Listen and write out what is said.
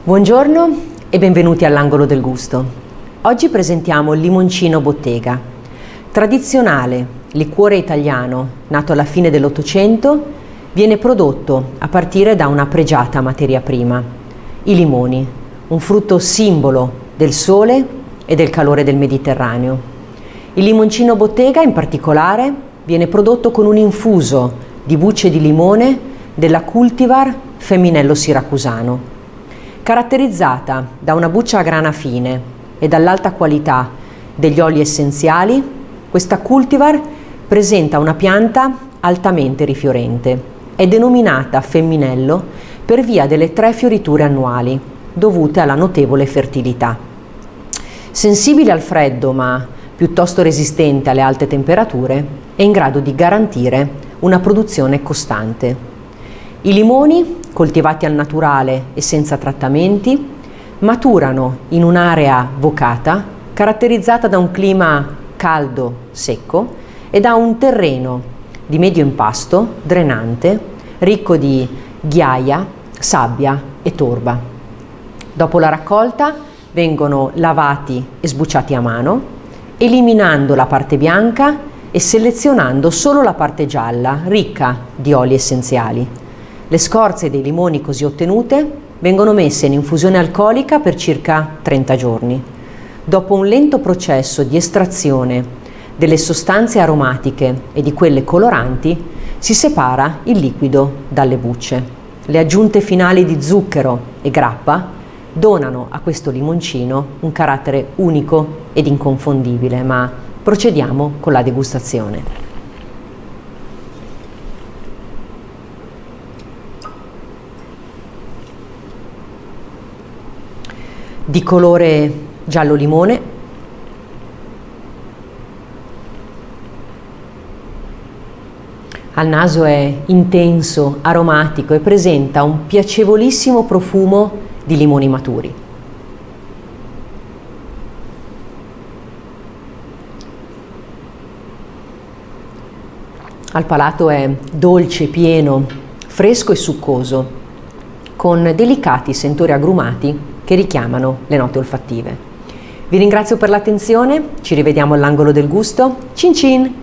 Buongiorno e benvenuti all'Angolo del Gusto. Oggi presentiamo il limoncino bottega. Tradizionale liquore italiano, nato alla fine dell'Ottocento, viene prodotto a partire da una pregiata materia prima, i limoni, un frutto simbolo del sole e del calore del Mediterraneo. Il limoncino bottega, in particolare, viene prodotto con un infuso di bucce di limone della cultivar Femminello Siracusano. Caratterizzata da una buccia a grana fine e dall'alta qualità degli oli essenziali, questa cultivar presenta una pianta altamente rifiorente. È denominata Femminello per via delle 3 fioriture annuali, dovute alla notevole fertilità. Sensibile al freddo ma piuttosto resistente alle alte temperature, è in grado di garantire una produzione costante. I limoni, coltivati al naturale e senza trattamenti, maturano in un'area vocata caratterizzata da un clima caldo, secco e da un terreno di medio impasto, drenante, ricco di ghiaia, sabbia e torba. Dopo la raccolta vengono lavati e sbucciati a mano, eliminando la parte bianca e selezionando solo la parte gialla, ricca di oli essenziali. Le scorze dei limoni così ottenute vengono messe in infusione alcolica per circa 30 giorni. Dopo un lento processo di estrazione delle sostanze aromatiche e di quelle coloranti, si separa il liquido dalle bucce. Le aggiunte finali di zucchero e grappa donano a questo limoncino un carattere unico ed inconfondibile, ma procediamo con la degustazione. Di colore giallo limone, al naso è intenso, aromatico e presenta un piacevolissimo profumo di limoni maturi. Al palato è dolce, pieno, fresco e succoso, con delicati sentori agrumati che richiamano le note olfattive. Vi ringrazio per l'attenzione, ci rivediamo all'Angolo del Gusto. Cin cin!